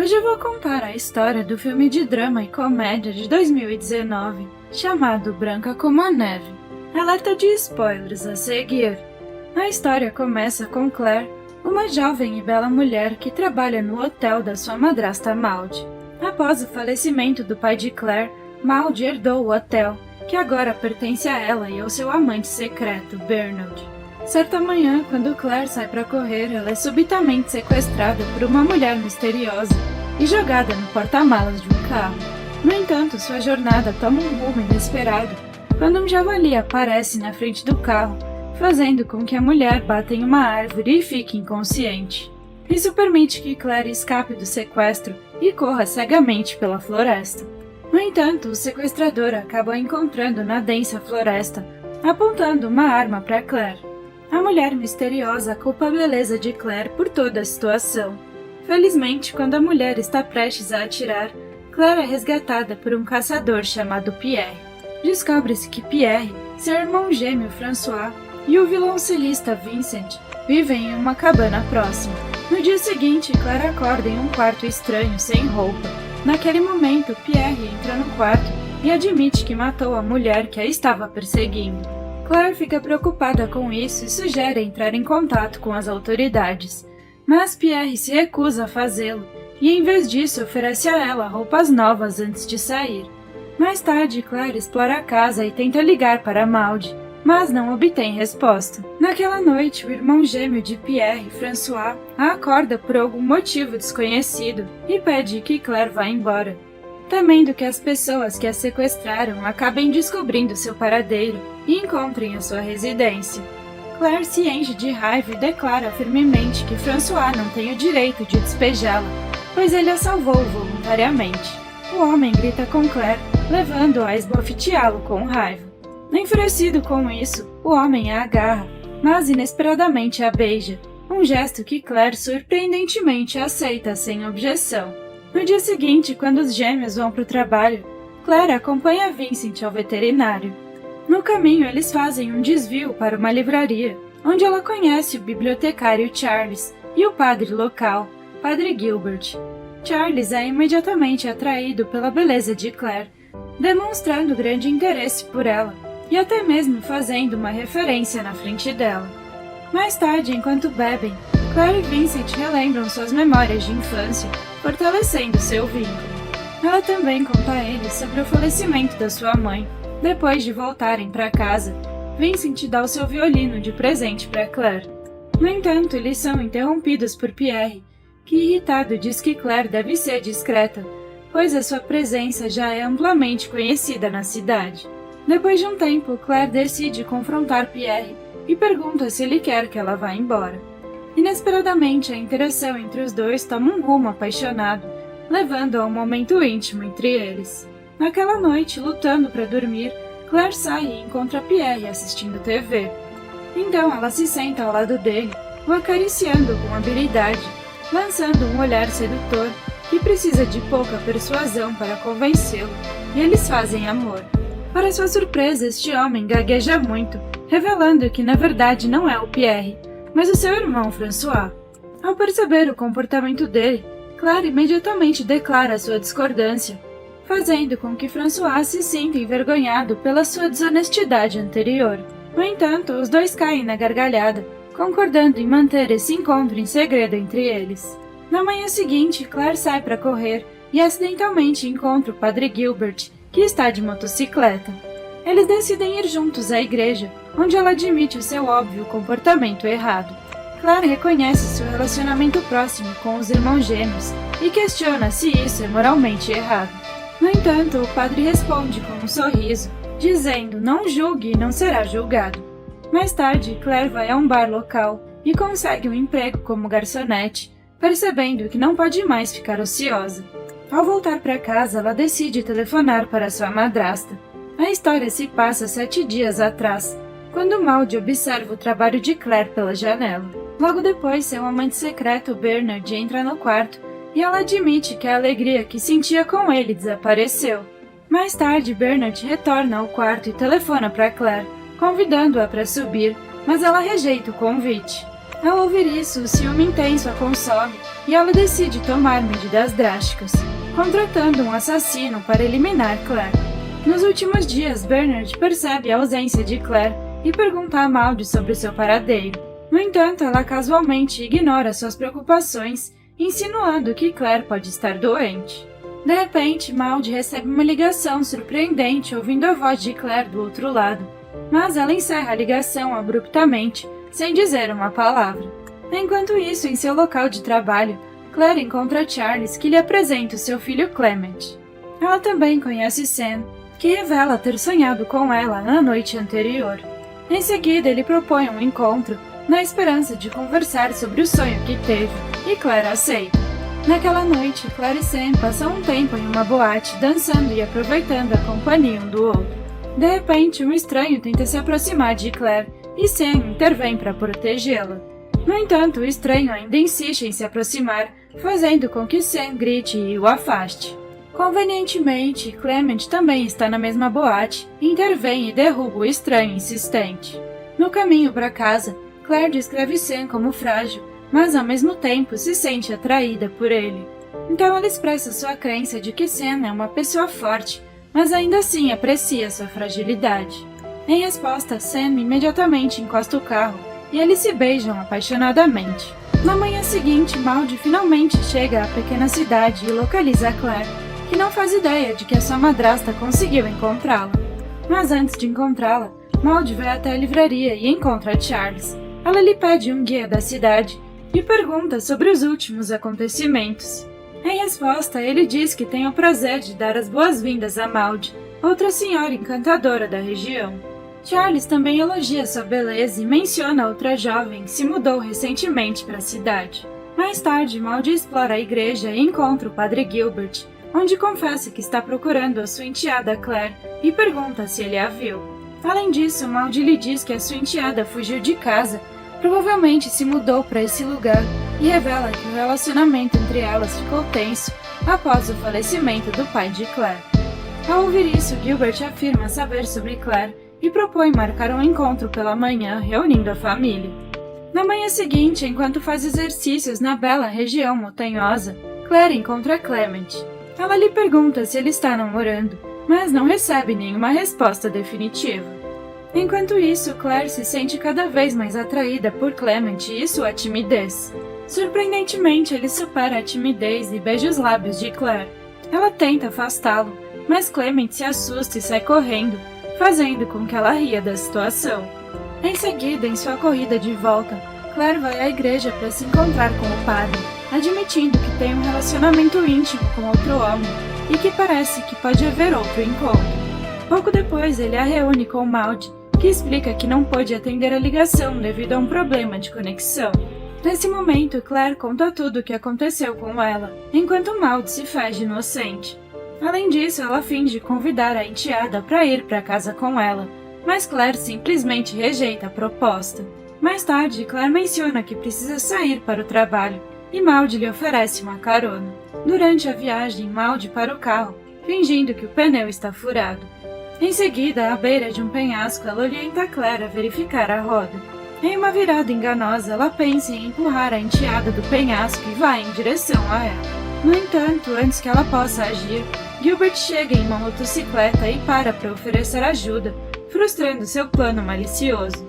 Hoje eu vou contar a história do filme de drama e comédia de 2019, chamado Branca como a Neve. Alerta de spoilers a seguir. A história começa com Claire, uma jovem e bela mulher que trabalha no hotel da sua madrasta Maud. Após o falecimento do pai de Claire, Maud herdou o hotel, que agora pertence a ela e ao seu amante secreto, Bernard. Certa manhã, quando Claire sai para correr, ela é subitamente sequestrada por uma mulher misteriosa e jogada no porta-malas de um carro. No entanto, sua jornada toma um rumo inesperado quando um javali aparece na frente do carro, fazendo com que a mulher bata em uma árvore e fique inconsciente. Isso permite que Claire escape do sequestro e corra cegamente pela floresta. No entanto, o sequestrador acaba a encontrando na densa floresta, apontando uma arma para Claire. A mulher misteriosa culpa a beleza de Claire por toda a situação. Felizmente, quando a mulher está prestes a atirar, Claire é resgatada por um caçador chamado Pierre. Descobre-se que Pierre, seu irmão gêmeo François e o violoncelista Vincent vivem em uma cabana próxima. No dia seguinte, Claire acorda em um quarto estranho, sem roupa. Naquele momento, Pierre entra no quarto e admite que matou a mulher que a estava perseguindo. Claire fica preocupada com isso e sugere entrar em contato com as autoridades, mas Pierre se recusa a fazê-lo e, em vez disso, oferece a ela roupas novas antes de sair. Mais tarde, Claire explora a casa e tenta ligar para Maud, mas não obtém resposta. Naquela noite, o irmão gêmeo de Pierre, François, a acorda por algum motivo desconhecido e pede que Claire vá embora, temendo que as pessoas que a sequestraram acabem descobrindo seu paradeiro e encontrem a sua residência. Claire se enche de raiva e declara firmemente que François não tem o direito de despejá-la, pois ele a salvou voluntariamente. O homem grita com Claire, levando-a a esbofeteá-lo com raiva. Enfurecido com isso, o homem a agarra, mas inesperadamente a beija, um gesto que Claire surpreendentemente aceita sem objeção. No dia seguinte, quando os gêmeos vão para o trabalho, Claire acompanha Vincent ao veterinário. No caminho, eles fazem um desvio para uma livraria, onde ela conhece o bibliotecário Charles e o padre local, Padre Gilbert. Charles é imediatamente atraído pela beleza de Claire, demonstrando grande interesse por ela e até mesmo fazendo uma referência na frente dela. Mais tarde, enquanto bebem, Claire e Vincent relembram suas memórias de infância, fortalecendo seu vínculo. Ela também conta a ele sobre o falecimento da sua mãe. Depois de voltarem para casa, Vincent dá o seu violino de presente para Claire. No entanto, eles são interrompidos por Pierre, que irritado diz que Claire deve ser discreta, pois a sua presença já é amplamente conhecida na cidade. Depois de um tempo, Claire decide confrontar Pierre e pergunta se ele quer que ela vá embora. Inesperadamente, a interação entre os dois toma um rumo apaixonado, levando a um momento íntimo entre eles. Naquela noite, lutando para dormir, Claire sai e encontra Pierre assistindo TV. Então ela se senta ao lado dele, o acariciando com habilidade, lançando um olhar sedutor que precisa de pouca persuasão para convencê-lo, e eles fazem amor. Para sua surpresa, este homem gagueja muito, revelando que na verdade não é o Pierre, mas o seu irmão François. Ao perceber o comportamento dele, Claire imediatamente declara sua discordância, fazendo com que François se sinta envergonhado pela sua desonestidade anterior. No entanto, os dois caem na gargalhada, concordando em manter esse encontro em segredo entre eles. Na manhã seguinte, Claire sai para correr e acidentalmente encontra o Padre Gilbert, que está de motocicleta. Eles decidem ir juntos à igreja, onde ela admite o seu óbvio comportamento errado. Claire reconhece seu relacionamento próximo com os irmãos gêmeos e questiona se isso é moralmente errado. No entanto, o padre responde com um sorriso, dizendo: não julgue e não será julgado. Mais tarde, Claire vai a um bar local e consegue um emprego como garçonete, percebendo que não pode mais ficar ociosa. Ao voltar para casa, ela decide telefonar para sua madrasta. A história se passa 7 dias atrás, quando Maud observa o trabalho de Claire pela janela. Logo depois, seu amante secreto, Bernard, entra no quarto e ela admite que a alegria que sentia com ele desapareceu. Mais tarde, Bernard retorna ao quarto e telefona para Claire, convidando-a para subir, mas ela rejeita o convite. Ao ouvir isso, o ciúme intenso a consome e ela decide tomar medidas drásticas, contratando um assassino para eliminar Claire. Nos últimos dias, Bernard percebe a ausência de Claire e pergunta a Maud sobre seu paradeiro. No entanto, ela casualmente ignora suas preocupações, insinuando que Claire pode estar doente. De repente, Maud recebe uma ligação surpreendente ouvindo a voz de Claire do outro lado, mas ela encerra a ligação abruptamente, sem dizer uma palavra. Enquanto isso, em seu local de trabalho, Claire encontra Charles, que lhe apresenta o seu filho Clement. Ela também conhece Sam, que revela ter sonhado com ela na noite anterior. Em seguida, ele propõe um encontro, na esperança de conversar sobre o sonho que teve, e Claire aceita. Naquela noite, Claire e Sam passam um tempo em uma boate, dançando e aproveitando a companhia um do outro. De repente, um estranho tenta se aproximar de Claire, e Sam intervém para protegê-la. No entanto, o estranho ainda insiste em se aproximar, fazendo com que Sam grite e o afaste. Convenientemente, Clement também está na mesma boate, intervém e derruba o estranho insistente. No caminho para casa, Claire descreve Sam como frágil, mas ao mesmo tempo se sente atraída por ele. Então ela expressa sua crença de que Sam é uma pessoa forte, mas ainda assim aprecia sua fragilidade. Em resposta, Sam imediatamente encosta o carro e eles se beijam apaixonadamente. Na manhã seguinte, Maud finalmente chega à pequena cidade e localiza Claire, que não faz ideia de que a sua madrasta conseguiu encontrá-la. Mas antes de encontrá-la, Maud vai até a livraria e encontra Charles. Ela lhe pede um guia da cidade e pergunta sobre os últimos acontecimentos. Em resposta, ele diz que tem o prazer de dar as boas-vindas a Maud, outra senhora encantadora da região. Charles também elogia sua beleza e menciona outra jovem que se mudou recentemente para a cidade. Mais tarde, Maud explora a igreja e encontra o Padre Gilbert, onde confessa que está procurando a sua enteada Claire e pergunta se ele a viu. Além disso, Maud lhe diz que a sua enteada fugiu de casa, provavelmente se mudou para esse lugar, e revela que o relacionamento entre elas ficou tenso após o falecimento do pai de Claire. Ao ouvir isso, Gilbert afirma saber sobre Claire e propõe marcar um encontro pela manhã, reunindo a família. Na manhã seguinte, enquanto faz exercícios na bela região montanhosa, Claire encontra Clement. Ela lhe pergunta se ele está namorando, mas não recebe nenhuma resposta definitiva. Enquanto isso, Claire se sente cada vez mais atraída por Clement e sua timidez. Surpreendentemente, ele supera a timidez e beija os lábios de Claire. Ela tenta afastá-lo, mas Clement se assusta e sai correndo, fazendo com que ela ria da situação. Em seguida, em sua corrida de volta, Claire vai à igreja para se encontrar com o padre, admitindo que tem um relacionamento íntimo com outro homem e que parece que pode haver outro encontro. Pouco depois, ele a reúne com Maud, que explica que não pôde atender a ligação devido a um problema de conexão. Nesse momento, Claire conta tudo o que aconteceu com ela, enquanto Maud se faz de inocente. Além disso, ela finge convidar a enteada para ir para casa com ela, mas Claire simplesmente rejeita a proposta. Mais tarde, Claire menciona que precisa sair para o trabalho, e Maud lhe oferece uma carona. Durante a viagem, Maud para o carro, fingindo que o pneu está furado. Em seguida, à beira de um penhasco, ela orienta Claire a verificar a roda. Em uma virada enganosa, ela pensa em empurrar a enteada do penhasco e vai em direção a ela. No entanto, antes que ela possa agir, Gilbert chega em uma motocicleta e para oferecer ajuda, frustrando seu plano malicioso.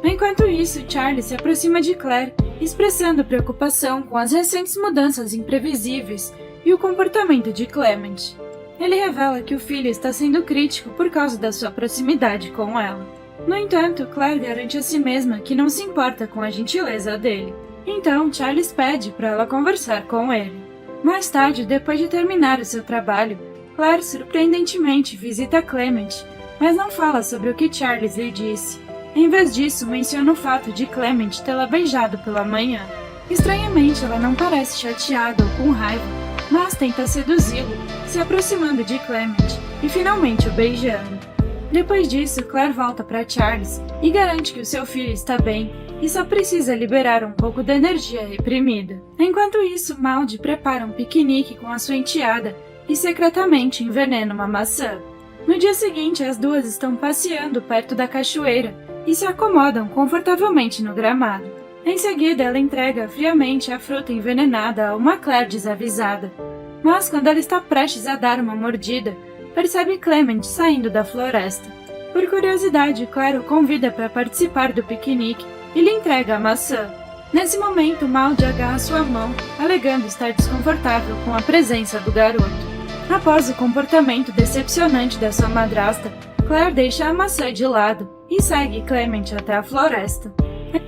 Enquanto isso, Charlie se aproxima de Claire, expressando preocupação com as recentes mudanças imprevisíveis e o comportamento de Clement. Ele revela que o filho está sendo crítico por causa da sua proximidade com ela. No entanto, Claire garante a si mesma que não se importa com a gentileza dele. Então, Charles pede para ela conversar com ele. Mais tarde, depois de terminar o seu trabalho, Claire surpreendentemente visita Clement, mas não fala sobre o que Charles lhe disse. Em vez disso, menciona o fato de Clement tê-la beijado pela manhã. Estranhamente, ela não parece chateada ou com raiva, mas tenta seduzi-lo, se aproximando de Clement e finalmente o beijando. Depois disso, Claire volta para Charles e garante que o seu filho está bem e só precisa liberar um pouco da energia reprimida. Enquanto isso, Maud prepara um piquenique com a sua enteada e secretamente envenena uma maçã. No dia seguinte, as duas estão passeando perto da cachoeira e se acomodam confortavelmente no gramado. Em seguida, ela entrega friamente a fruta envenenada a uma Claire desavisada. Mas quando ela está prestes a dar uma mordida, percebe Clement saindo da floresta. Por curiosidade, Claire o convida para participar do piquenique e lhe entrega a maçã. Nesse momento, Maud agarra sua mão, alegando estar desconfortável com a presença do garoto. Após o comportamento decepcionante da sua madrasta, Claire deixa a maçã de lado e segue Clement até a floresta.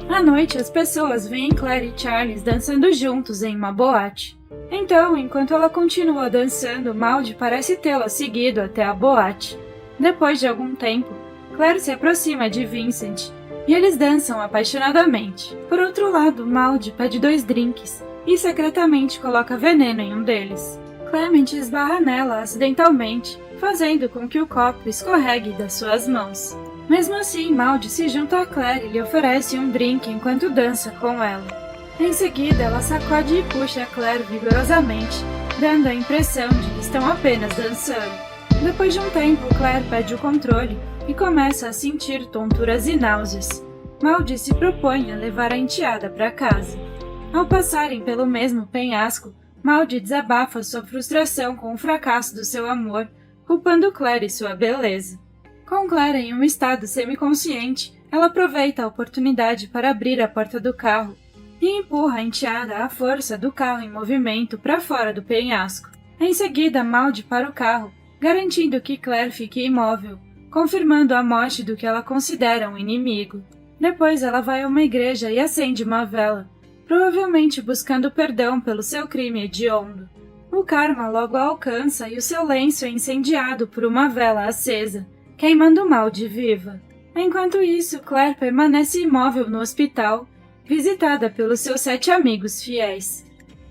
À noite, as pessoas veem Claire e Charles dançando juntos em uma boate. Então, enquanto ela continua dançando, Maud parece tê-la seguido até a boate. Depois de algum tempo, Claire se aproxima de Vincent e eles dançam apaixonadamente. Por outro lado, Maud pede 2 drinks e secretamente coloca veneno em um deles. Clement esbarra nela acidentalmente, fazendo com que o copo escorregue das suas mãos. Mesmo assim, Maud se junta a Claire e lhe oferece um drink enquanto dança com ela. Em seguida, ela sacode e puxa a Claire vigorosamente, dando a impressão de que estão apenas dançando. Depois de um tempo, Claire perde o controle e começa a sentir tonturas e náuseas. Maud se propõe a levar a enteada para casa. Ao passarem pelo mesmo penhasco, Maud desabafa sua frustração com o fracasso do seu amor, culpando Claire e sua beleza. Com Claire em um estado semiconsciente, ela aproveita a oportunidade para abrir a porta do carro e empurra a enteada à força do carro em movimento para fora do penhasco. Em seguida, Maud para o carro, garantindo que Claire fique imóvel, confirmando a morte do que ela considera um inimigo. Depois ela vai a uma igreja e acende uma vela, provavelmente buscando perdão pelo seu crime hediondo. O karma logo a alcança e o seu lenço é incendiado por uma vela acesa, queimando Maud viva. Enquanto isso, Claire permanece imóvel no hospital, visitada pelos seus 7 amigos fiéis.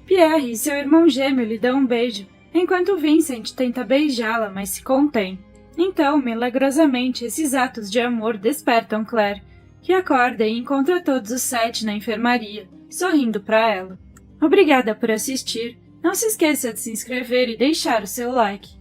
Pierre e seu irmão gêmeo lhe dão um beijo, enquanto Vincent tenta beijá-la, mas se contém. Então, milagrosamente, esses atos de amor despertam Claire, que acorda e encontra todos os 7 na enfermaria, sorrindo para ela. Obrigada por assistir. Não se esqueça de se inscrever e deixar o seu like.